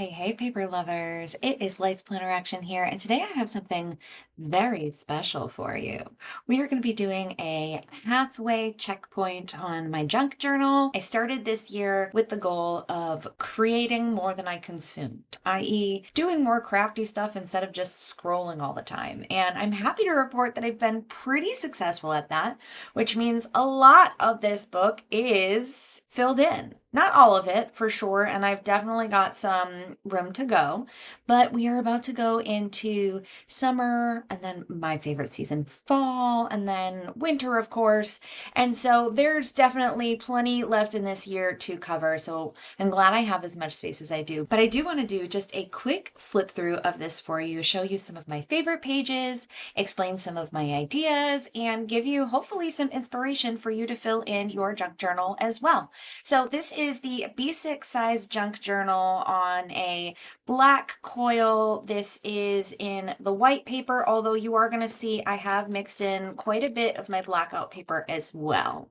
Hey, paper lovers. It is Lights Planner Action here, and today I have something very special for you. We are going to be doing a halfway checkpoint on my junk journal. I started this year with the goal of creating more than I consumed, i.e., doing more crafty stuff instead of just scrolling all the time. And I'm happy to report that I've been pretty successful at that, which means a lot of this book is filled in. Not all of it, for sure, and I've definitely got some room to go, but we are about to go into summer, and then my favorite season, fall, and then winter, of course. And so there's definitely plenty left in this year to cover, so I'm glad I have as much space as I do. But I do want to do just a quick flip through of this for you, show you some of my favorite pages, explain some of my ideas, and give you hopefully some inspiration for you to fill in your junk journal as well. So this is the B6 size junk journal on a black coil. This is in the white paper, although you are going to see I have mixed in quite a bit of my blackout paper as well.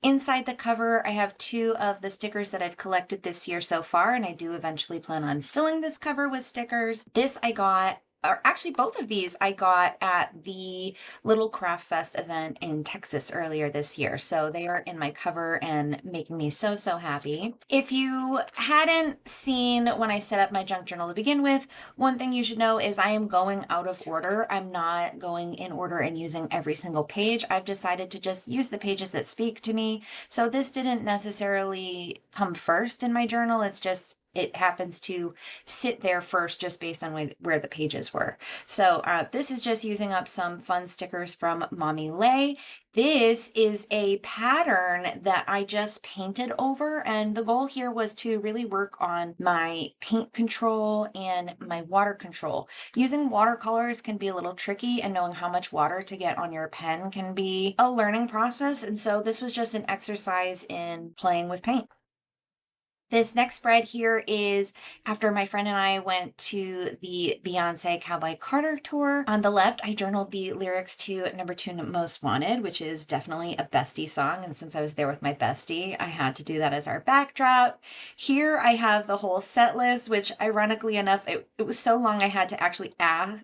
Inside the cover, I have two of the stickers that I've collected this year so far, and I do eventually plan on filling this cover with stickers. This I got, or actually both of these I got at the Little Craft Fest event in Texas earlier this year. So they are in my cover and making me so, so happy. If you hadn't seen when I set up my junk journal to begin with, one thing you should know is I am going out of order. I'm not going in order and using every single page. I've decided to just use the pages that speak to me. So this didn't necessarily come first in my journal. It's just it happens to sit there first just based on where the pages were. So this is just using up some fun stickers from Mommy Lay. This is a pattern that I just painted over, and the goal here was to really work on my paint control and my water control. Using watercolors can be a little tricky, and knowing how much water to get on your pen can be a learning process, and so this was just an exercise in playing with paint. This next spread here is after my friend and I went to the Beyonce Cowboy Carter tour. On the left, I journaled the lyrics to Number Two Most Wanted, which is definitely a bestie song. And since I was there with my bestie, I had to do that as our backdrop. Here I have the whole set list, which ironically enough, it was so long I had to actually add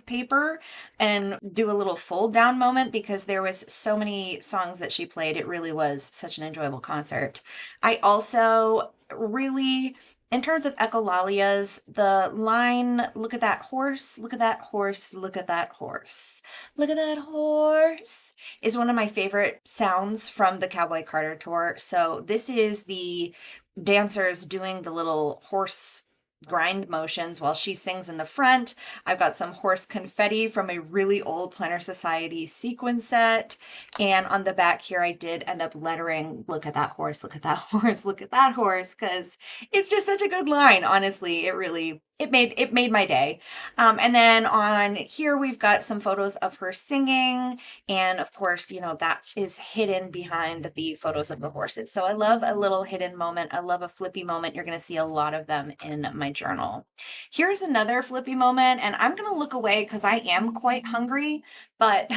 paper and do a little fold down moment because there was so many songs that she played. It really was such an enjoyable concert. I also really, in terms of echolalias, the line, look at that horse, look at that horse, look at that horse, look at that horse, is one of my favorite sounds from the Cowboy Carter tour. So this is the dancers doing the little horse grind motions while she sings in the front. I've got some horse confetti from a really old Planner Society sequin set. And on the back here, I did end up lettering, look at that horse, look at that horse, look at that horse, because it's just such a good line. Honestly, it made my day. And then on here, we've got some photos of her singing. And of course, you know, that is hidden behind the photos of the horses. So I love a little hidden moment. I love a flippy moment. You're going to see a lot of them in my journal. Here's another flippy moment, and I'm going to look away because I am quite hungry, but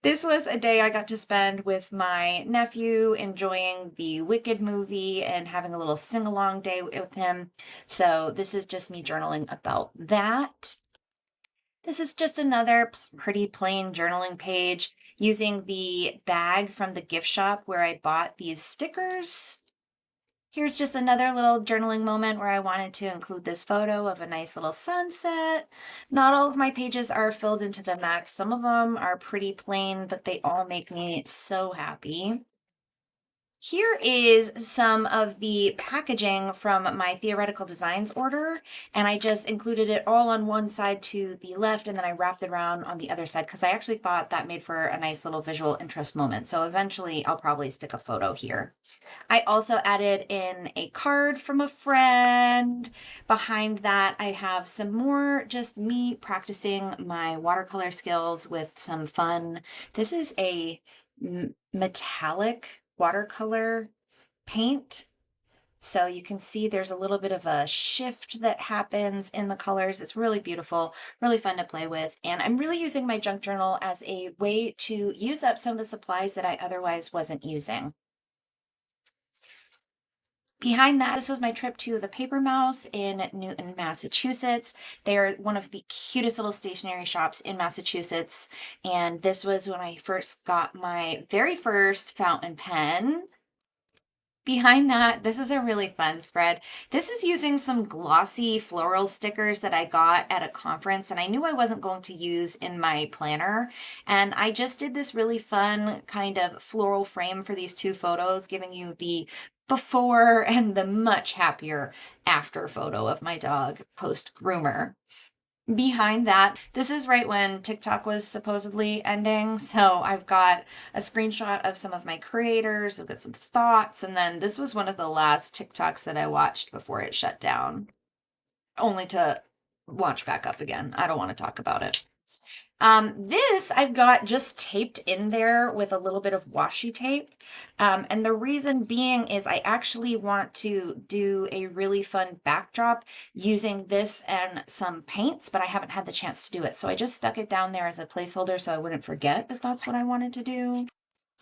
this was a day I got to spend with my nephew, enjoying the Wicked movie and having a little sing-along day with him. So this is just me journaling about that. This is just another pretty plain journaling page using the bag from the gift shop where I bought these stickers. Here's just another little journaling moment where I wanted to include this photo of a nice little sunset. Not all of my pages are filled into the max. Some of them are pretty plain, but they all make me so happy. Here is some of the packaging from my theoretical designs order, and I just included it all on one side to the left, and then I wrapped it around on the other side because I actually thought that made for a nice little visual interest moment. So eventually I'll probably stick a photo here. I also added in a card from a friend. Behind that, I have some more just me practicing my watercolor skills with some fun. This is a metallic watercolor paint. So you can see there's a little bit of a shift that happens in the colors. It's really beautiful, really fun to play with. And I'm really using my junk journal as a way to use up some of the supplies that I otherwise wasn't using. Behind that, this was my trip to the Paper Mouse in Newton, Massachusetts. They are one of the cutest little stationery shops in Massachusetts. And this was when I first got my very first fountain pen. Behind that, this is a really fun spread. This is using some glossy floral stickers that I got at a conference and I knew I wasn't going to use in my planner. And I just did this really fun kind of floral frame for these two photos, giving you the before and the much happier after photo of my dog post groomer. Behind that, this is right when TikTok was supposedly ending. So I've got a screenshot of some of my creators. I've got some thoughts. And then this was one of the last TikToks that I watched before it shut down, only to launch back up again. I don't want to talk about it. This I've got just taped in there with a little bit of washi tape. And the reason being is I actually want to do a really fun backdrop using this and some paints, but I haven't had the chance to do it. So I just stuck it down there as a placeholder so I wouldn't forget that that's what I wanted to do.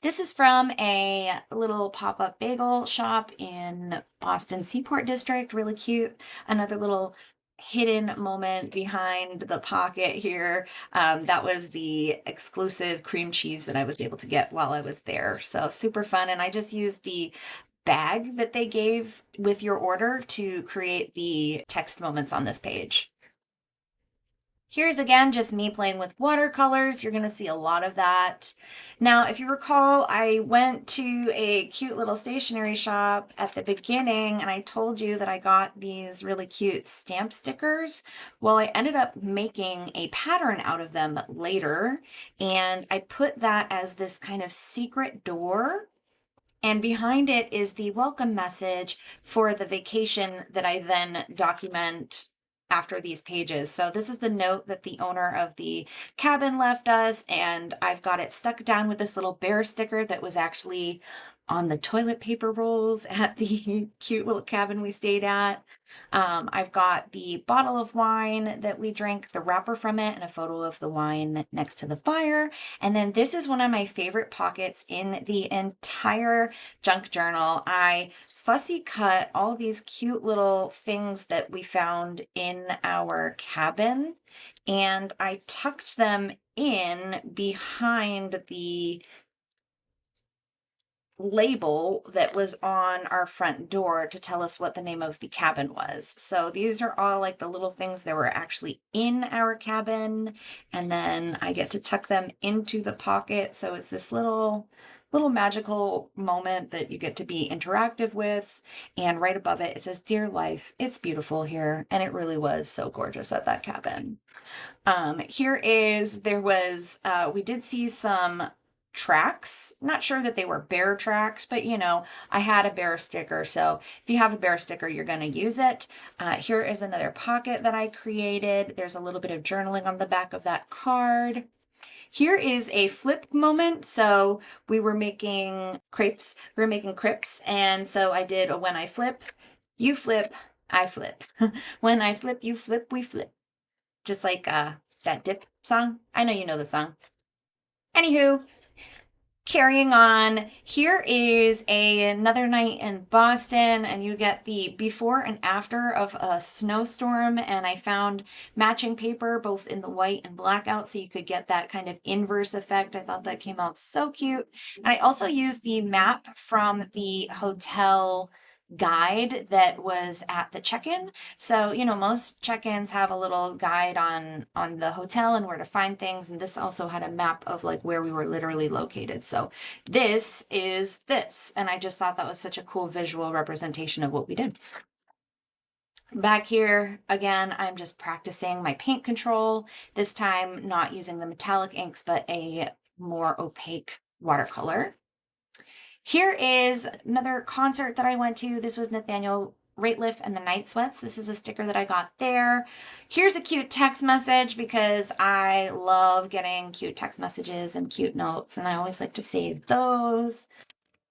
This is from a little pop-up bagel shop in Boston Seaport District. Really cute. Another little hidden moment behind the pocket here. That was the exclusive cream cheese that I was able to get while I was there. So super fun. And I just used the bag that they gave with your order to create the text moments on this page. Here's again just me playing with watercolors. You're going to see a lot of that. Now, if you recall, I went to a cute little stationery shop at the beginning and I told you that I got these really cute stamp stickers. Well, I ended up making a pattern out of them later, and I put that as this kind of secret door. And behind it is the welcome message for the vacation that I then document after these pages. So this is the note that the owner of the cabin left us, and I've got it stuck down with this little bear sticker that was actually on the toilet paper rolls at the cute little cabin we stayed at. I've got the bottle of wine that we drank, the wrapper from it, and a photo of the wine next to the fire. And then this is one of my favorite pockets in the entire junk journal. I fussy cut all these cute little things that we found in our cabin, and I tucked them in behind the label that was on our front door to tell us what the name of the cabin was. So these are all like the little things that were actually in our cabin, and then I get to tuck them into the pocket. So it's this little magical moment that you get to be interactive with. And right above it, it says, "Dear life, it's beautiful here." And it really was so gorgeous at that cabin. We did see some tracks. Not sure that they were bear tracks, but I had a bear sticker. So if you have a bear sticker, you're going to use it. Here is another pocket that I created. There's a little bit of journaling on the back of that card. Here is a flip moment. So we were making crepes. And so I did a when I flip, you flip, I flip. When I flip, you flip, we flip. Just like that dip song. I know you know the song. Anywho, carrying on, here is another night in Boston, and you get the before and after of a snowstorm, and I found matching paper both in the white and blackout so you could get that kind of inverse effect. I thought that came out so cute. And I also used the map from the hotel guide that was at the check-in. So, most check-ins have a little guide on the hotel and where to find things, and this also had a map of like where we were literally located. So this is this, and I just thought that was such a cool visual representation of what we did. Back here, again, I'm just practicing my paint control, this time not using the metallic inks, but a more opaque watercolor. Here is another concert that I went to. This was Nathaniel Rateliff and the Night Sweats. This is a sticker that I got there. Here's a cute text message because I love getting cute text messages and cute notes, and I always like to save those.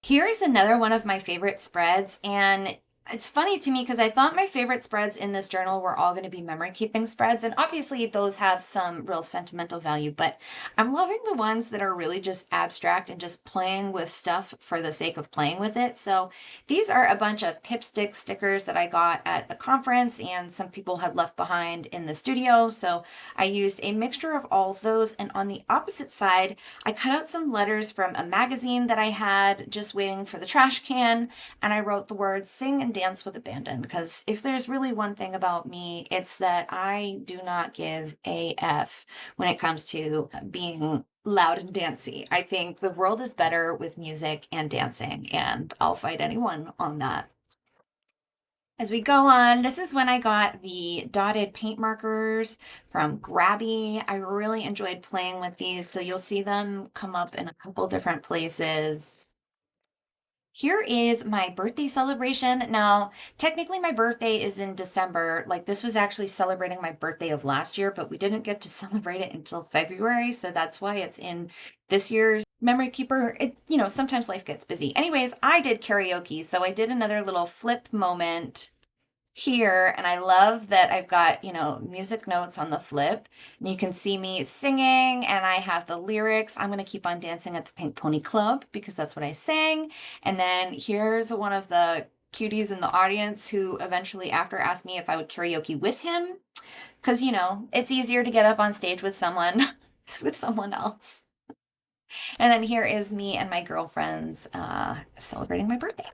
Here is another one of my favorite spreads, and It's funny to me because I thought my favorite spreads in this journal were all going to be memory keeping spreads, and obviously those have some real sentimental value, but I'm loving the ones that are really just abstract and just playing with stuff for the sake of playing with it. So these are a bunch of Pipstick stickers that I got at a conference and some people had left behind in the studio. So I used a mixture of all of those, and on the opposite side, I cut out some letters from a magazine that I had just waiting for the trash can, and I wrote the words sing and dance with abandon, because if there's really one thing about me, it's that I do not give a F when it comes to being loud and dancey. I think the world is better with music and dancing, and I'll fight anyone on that. As we go on, this is when I got the dotted paint markers from Grabby. I really enjoyed playing with these, so you'll see them come up in a couple different places. Here is my birthday celebration. Now, technically my birthday is in December. Like, this was actually celebrating my birthday of last year, but we didn't get to celebrate it until February, so that's why it's in this year's memory keeper. Sometimes life gets busy. Anyways, I did karaoke, so I did another little flip moment here, and I love that I've got, music notes on the flip, and you can see me singing, and I have the lyrics. I'm going to keep on dancing at the Pink Pony Club because that's what I sang. And then here's one of the cuties in the audience who eventually after asked me if I would karaoke with him, because it's easier to get up on stage with someone with someone else. And then here is me and my girlfriends celebrating my birthday.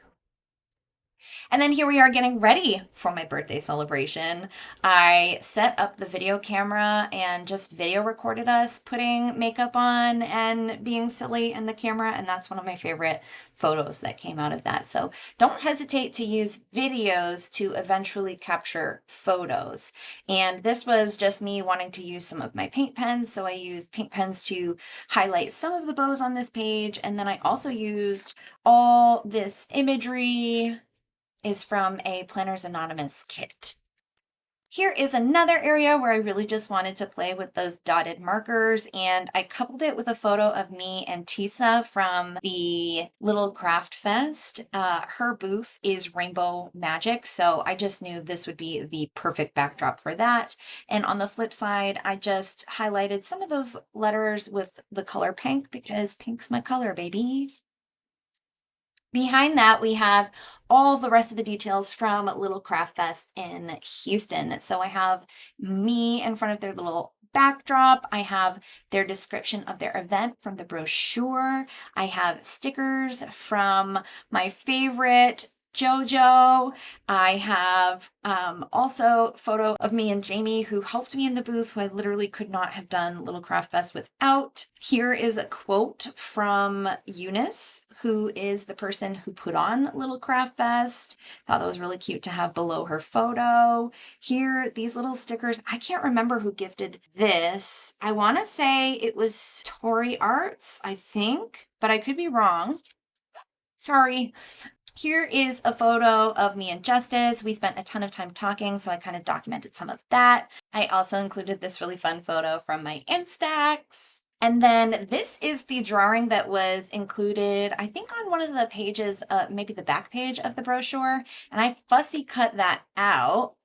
And then here we are getting ready for my birthday celebration. I set up the video camera and just video recorded us putting makeup on and being silly in the camera. And that's one of my favorite photos that came out of that. So don't hesitate to use videos to eventually capture photos. And this was just me wanting to use some of my paint pens. So I used paint pens to highlight some of the bows on this page. And then I also used all this imagery is from a Planners Anonymous kit. Here is another area where I really just wanted to play with those dotted markers, and I coupled it with a photo of me and Tisa from the Little Craft Fest. Her booth is Rainbow Magic, so I just knew this would be the perfect backdrop for that. And on the flip side, I just highlighted some of those letters with the color pink because pink's my color, baby. Behind that, we have all the rest of the details from Little Craft Fest in Houston. So I have me in front of their little backdrop. I have their description of their event from the brochure. I have stickers from my favorite JoJo. I have also a photo of me and Jamie, who helped me in the booth, who I literally could not have done Little Craft Fest without. Here is a quote from Eunice, who is the person who put on Little Craft Fest. Thought that was really cute to have below her photo. Here, these little stickers. I can't remember who gifted this. I want to say it was Tori Arts, I think, but I could be wrong. Sorry. Here is a photo of me and Justice. We spent a ton of time talking, so I kind of documented some of that. I also included this really fun photo from my Instax. And then this is the drawing that was included, I think, on one of the pages, maybe the back page of the brochure. And I fussy cut that out.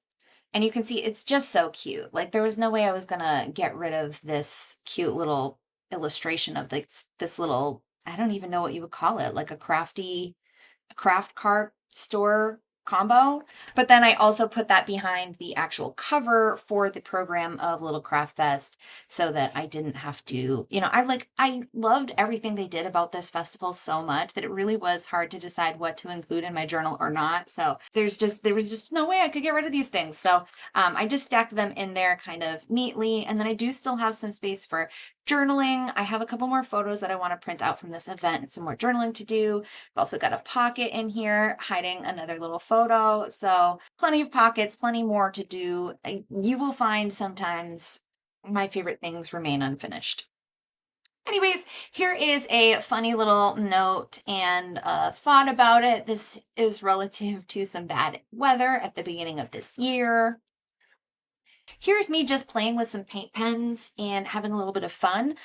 And you can see it's just so cute. Like, there was no way I was gonna get rid of this cute little illustration of this little, I don't even know what you would call it, like a craft cart store combo. But then I also put that behind the actual cover for the program of Little Craft Fest so that I didn't have to, I loved everything they did about this festival so much that it really was hard to decide what to include in my journal or not. So there was just no way I could get rid of these things. So I just stacked them in there kind of neatly. And then I do still have some space for journaling. I have a couple more photos that I want to print out from this event and some more journaling to do. I've also got a pocket in here hiding another little photo. So plenty of pockets, plenty more to do. You will find sometimes my favorite things remain unfinished. Anyways, here is a funny little note and thought about it. This is relative to some bad weather at the beginning of this year. Here's me just playing with some paint pens and having a little bit of fun.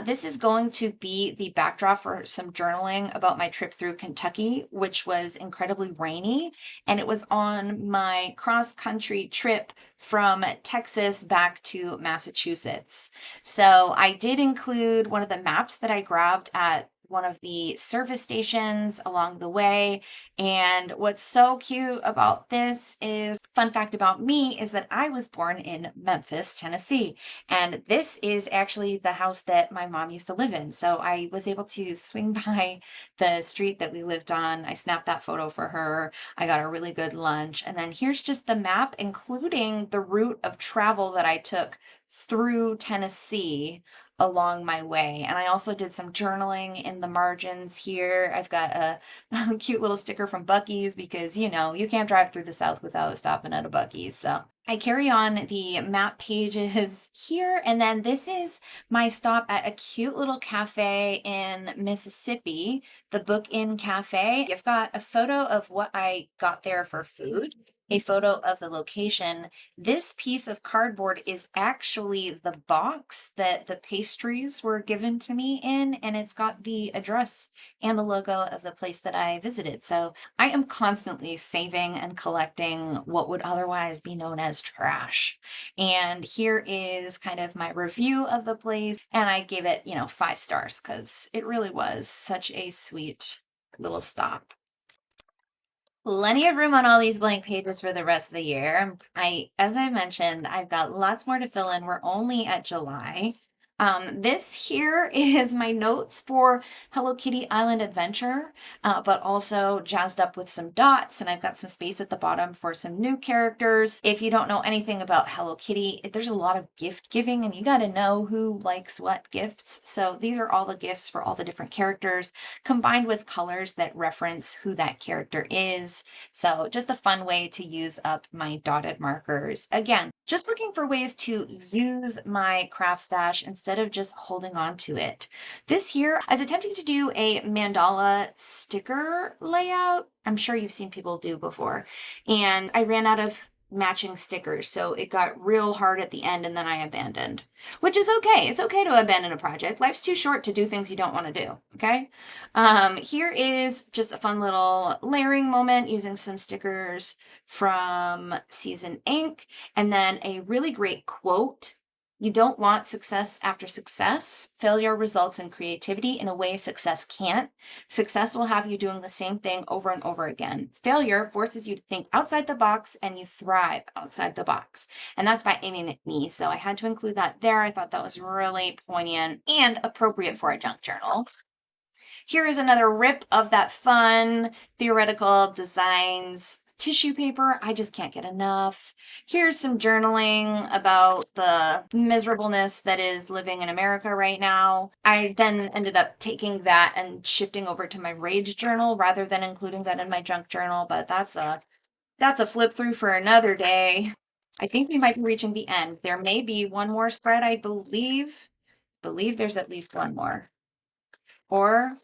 This is going to be the backdrop for some journaling about my trip through Kentucky, which was incredibly rainy. And it was on my cross-country trip from Texas back to Massachusetts. So I did include one of the maps that I grabbed at one of the service stations along the way. And what's so cute about this is, fun fact about me is that I was born in Memphis, Tennessee. And this is actually the house that my mom used to live in. So I was able to swing by the street that we lived on. I snapped that photo for her. I got a really good lunch. And then here's just the map, including the route of travel that I took through Tennessee along my way. And I also did some journaling in the margins here. I've got a cute little sticker from Buc-ee's because, you know, you can't drive through the South without stopping at a Buc-ee's. So I carry on the map pages here. And then this is my stop at a cute little cafe in Mississippi, the Book Inn Cafe. I've got a photo of what I got there for food, a photo of the location. This piece of cardboard is actually the box that the pastries were given to me in, and it's got the address and the logo of the place that I visited. So I am constantly saving and collecting what would otherwise be known as trash. And here is kind of my review of the place, and I gave it, 5 stars because it really was such a sweet little stop. Plenty of room on all these blank pages for the rest of the year. As I mentioned, I've got lots more to fill in. We're only at July. This here is my notes for Hello Kitty Island Adventure, but also jazzed up with some dots, and I've got some space at the bottom for some new characters. If you don't know anything about Hello Kitty, there's a lot of gift giving, and you got to know who likes what gifts. So these are all the gifts for all the different characters, combined with colors that reference who that character is. So just a fun way to use up my dotted markers. Again, just looking for ways to use my craft stash instead of just holding on to it. This year, I was attempting to do a mandala sticker layout. I'm sure you've seen people do before. And I ran out of matching stickers, so it got real hard at the end and then I abandoned, which is okay. It's okay to abandon a project. Life's too short to do things you don't want to do, okay? Here is just a fun little layering moment using some stickers from Season Ink, and then a really great quote. You don't want success after success. Failure results in creativity in a way success can't. Success will have you doing the same thing over and over again. Failure forces you to think outside the box, and you thrive outside the box. And that's by aiming at me. So I had to include that there. I thought that was really poignant and appropriate for a junk journal. Here is another rip of that fun theoretical designs tissue paper. I just can't get enough. Here's some journaling about the miserableness that is living in America right now. I then ended up taking that and shifting over to my rage journal rather than including that in my junk journal, but that's a flip through for another day. I think we might be reaching the end. There may be one more spread, I believe. There's at least one more. Or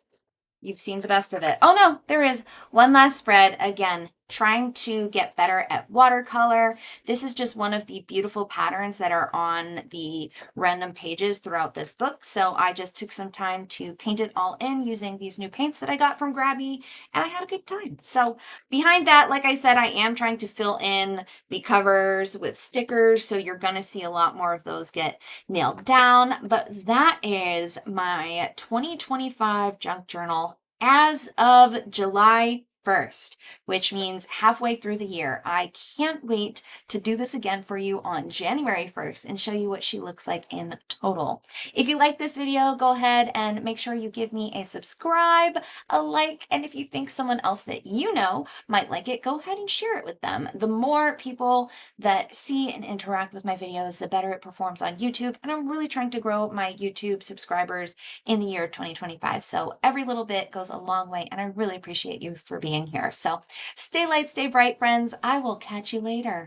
you've seen the best of it. Oh no, there is one last spread. Again, trying to get better at watercolor. This is just one of the beautiful patterns that are on the random pages throughout this book. So I just took some time to paint it all in using these new paints that I got from Grabby, and I had a good time. So behind that, like I said, I am trying to fill in the covers with stickers. So you're going to see a lot more of those get nailed down. But that is my 2025 junk journal as of July 1st, which means halfway through the year. I can't wait to do this again for you on January 1st and show you what she looks like in total. If you like this video, go ahead and make sure you give me a subscribe, a like, and if you think someone else that you know might like it, go ahead and share it with them. The more people that see and interact with my videos, the better it performs on YouTube, and I'm really trying to grow my YouTube subscribers in the year 2025, so every little bit goes a long way, and I really appreciate you for being here. So stay light, stay bright, friends. I will catch you later.